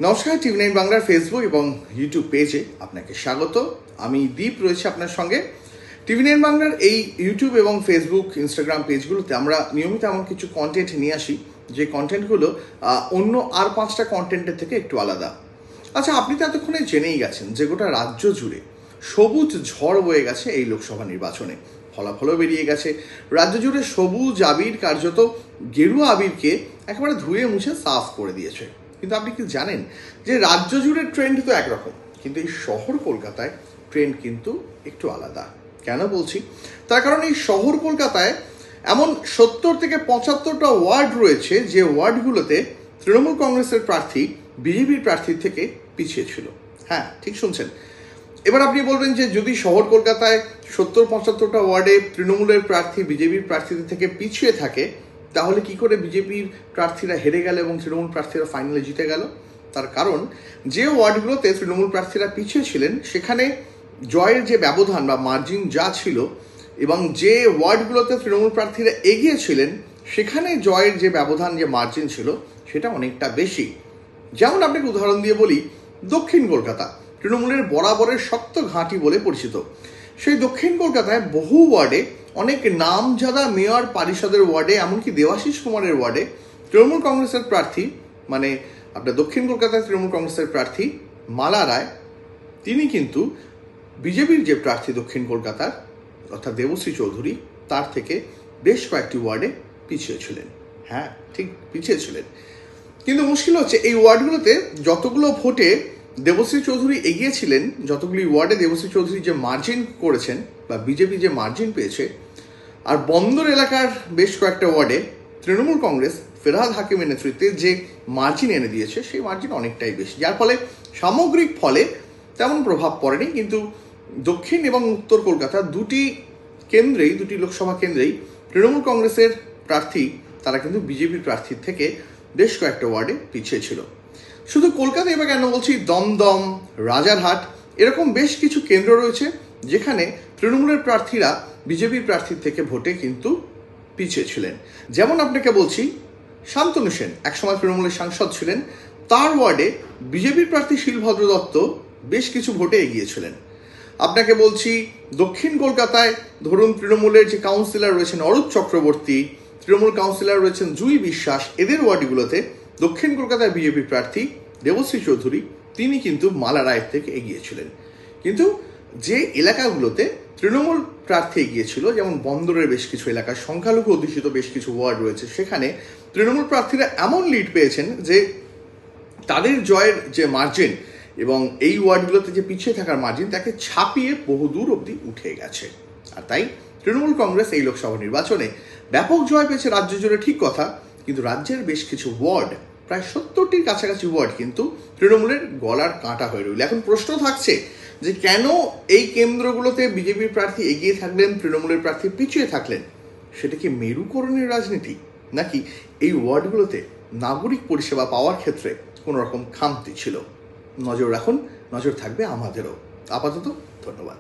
নমস্কার, টিভি9 বাংলার ফেসবুক এবং ইউটিউব পেজে আপনাকে স্বাগত। আমি দীপ রয়েছি আপনার সঙ্গে। টিভি9 বাংলার এই ইউটিউব এবং ফেসবুক, ইনস্টাগ্রাম পেজগুলোতে আমরা নিয়মিত এমন কিছু কন্টেন্ট নিয়ে আসি যে কন্টেন্টগুলো অন্য আর 5টা কন্টেন্টের থেকে একটু আলাদা। আচ্ছা, আপনি তো এতক্ষণে জেনেই গেছেন যে গোটা রাজ্য জুড়ে সবুজ ঝড় বয়ে গেছে এই লোকসভা নির্বাচনে। ফলাফলও বেরিয়ে গেছে। রাজ্য জুড়ে সবুজ আবির কার্যত গেরুয়া আবিরকে একেবারে ধুয়ে মুছে সাফ করে দিয়েছে। কিন্তু আপনি কি জানেন যে রাজ্য জুড়ে ট্রেন্ড তো একরকম, কিন্তু এই শহর কলকাতায় ট্রেন্ড কিন্তু একটু আলাদা। কেন বলছি? তার কারণ এই শহর কলকাতায় এমন 70 থেকে 75টা ওয়ার্ড রয়েছে যে ওয়ার্ডগুলোতে তৃণমূল কংগ্রেসের প্রার্থী বিজেপির প্রার্থীর থেকে পিছিয়ে ছিল। হ্যাঁ, ঠিক শুনছেন। এবার আপনি বলবেন যে যদি শহর কলকাতায় 70-75টা ওয়ার্ডে তৃণমূলের প্রার্থী বিজেপির প্রার্থীদের থেকে পিছিয়ে থাকে, তাহলে কি করে বিজেপির প্রার্থীরা হেরে গেল এবং তৃণমূল প্রার্থীরা ফাইনালে জিতে গেল? তার কারণ যে ওয়ার্ডগুলোতে তৃণমূল প্রার্থীরা পিছিয়ে ছিলেন সেখানে জয়ের যে ব্যবধান বা মার্জিন যা ছিল, এবং যে ওয়ার্ডগুলোতে তৃণমূল প্রার্থীরা এগিয়ে ছিলেন সেখানে জয়ের যে ব্যবধান, যে মার্জিন ছিল, সেটা অনেকটা বেশি। যেমন আপনাকে উদাহরণ দিয়ে বলি, দক্ষিণ কলকাতা তৃণমূলের বরাবরের শক্ত ঘাঁটি বলে পরিচিত। সেই দক্ষিণ কলকাতায় বহু ওয়ার্ডে, অনেক নামজাদা মেয়র পারিষদের ওয়ার্ডে, এমনকি দেবাশিস কুমারের ওয়ার্ডে তৃণমূল কংগ্রেসের প্রার্থী, মানে আপনার দক্ষিণ কলকাতায় তৃণমূল কংগ্রেসের প্রার্থী মালা রায়, তিনি কিন্তু বিজেপির যে প্রার্থী দক্ষিণ কলকাতার অর্থাৎ দেবশ্রী চৌধুরী, তার থেকে বেশ কয়েকটি ওয়ার্ডে পিছিয়ে ছিলেন। হ্যাঁ, ঠিক পিছিয়ে ছিলেন। কিন্তু মুশকিল হচ্ছে এই ওয়ার্ডগুলোতে যতগুলো ভোটে দেবশ্রী চৌধুরী এগিয়েছিলেন, যতগুলি ওয়ার্ডে দেবশ্রী চৌধুরী যে মার্জিন করেছেন বা বিজেপি যে মার্জিন পেয়েছে, আর বন্দর এলাকার বেশ কয়েকটা ওয়ার্ডে তৃণমূল কংগ্রেস ফেরহাদ হাকিমের নেতৃত্বে যে মার্জিন এনে দিয়েছে, সেই মার্জিন অনেকটাই বেশি, যার ফলে সামগ্রিক ফলে তেমন প্রভাব পড়েনি। কিন্তু দক্ষিণ এবং উত্তর কলকাতা দুটি লোকসভা কেন্দ্রেই তৃণমূল কংগ্রেসের প্রার্থী তারা কিন্তু বিজেপির প্রার্থীর থেকে বেশ কয়েকটা ওয়ার্ডে পিছিয়ে ছিল। শুধু কলকাতা এবার কেন বলছি, দমদম, রাজারহাট, এরকম বেশ কিছু কেন্দ্র রয়েছে যেখানে তৃণমূলের প্রার্থীরা বিজেপির প্রার্থীর থেকে ভোটে কিন্তু পিছিয়ে ছিলেন। যেমন আপনাকে বলছি, শান্তনু সেন একসময় তৃণমূলের সাংসদ ছিলেন, তার ওয়ার্ডে বিজেপির প্রার্থী শিলভদ্র দত্ত বেশ কিছু ভোটে এগিয়েছিলেন। আপনাকে বলছি, দক্ষিণ কলকাতায় ধরুন তৃণমূলের যে কাউন্সিলর রয়েছেন অরূপ চক্রবর্তী, তৃণমূল কাউন্সিলর রয়েছেন জুই বিশ্বাস, এদের ওয়ার্ডগুলোতে দক্ষিণ কলকাতায় বিজেপির প্রার্থী দেবশ্রী চৌধুরী তিনি কিন্তু মালা রায়ের থেকে এগিয়েছিলেন। কিন্তু যে এলাকাগুলোতে তৃণমূল প্রার্থী এগিয়েছিল, যেমন বন্দরের বেশ কিছু এলাকায় সংখ্যালঘু অধ্যুষিত বেশ কিছু ওয়ার্ড রয়েছে, সেখানে তৃণমূল প্রার্থীরা এমন লিড পেয়েছেন যে তাদের জয়ের যে মার্জিন এবং এই ওয়ার্ডগুলোতে যে পিছিয়ে থাকার মার্জিন, তাকে ছাপিয়ে বহুদূর অবধি উঠে গেছে। আর তাই তৃণমূল কংগ্রেস এই লোকসভা নির্বাচনে ব্যাপক জয় পেয়েছে রাজ্য জুড়ে, ঠিক কথা, কিন্তু রাজ্যের বেশ কিছু ওয়ার্ড, প্রায় 70টির কাছাকাছি ওয়ার্ড কিন্তু তৃণমূলের গলার কাঁটা হয়ে রইল। এখন প্রশ্ন থাকছে যে কেন এই কেন্দ্রগুলোতে বিজেপির প্রার্থী এগিয়ে থাকলেন, তৃণমূলের প্রার্থী পিছিয়ে থাকলেন? সেটা কি মেরুকরণের রাজনীতি, নাকি এই ওয়ার্ডগুলোতে নাগরিক পরিষেবা পাওয়ার ক্ষেত্রে কোনো রকম খামতি ছিল? নজর রাখুন, নজর থাকবে আমাদেরও। আপাতত ধন্যবাদ।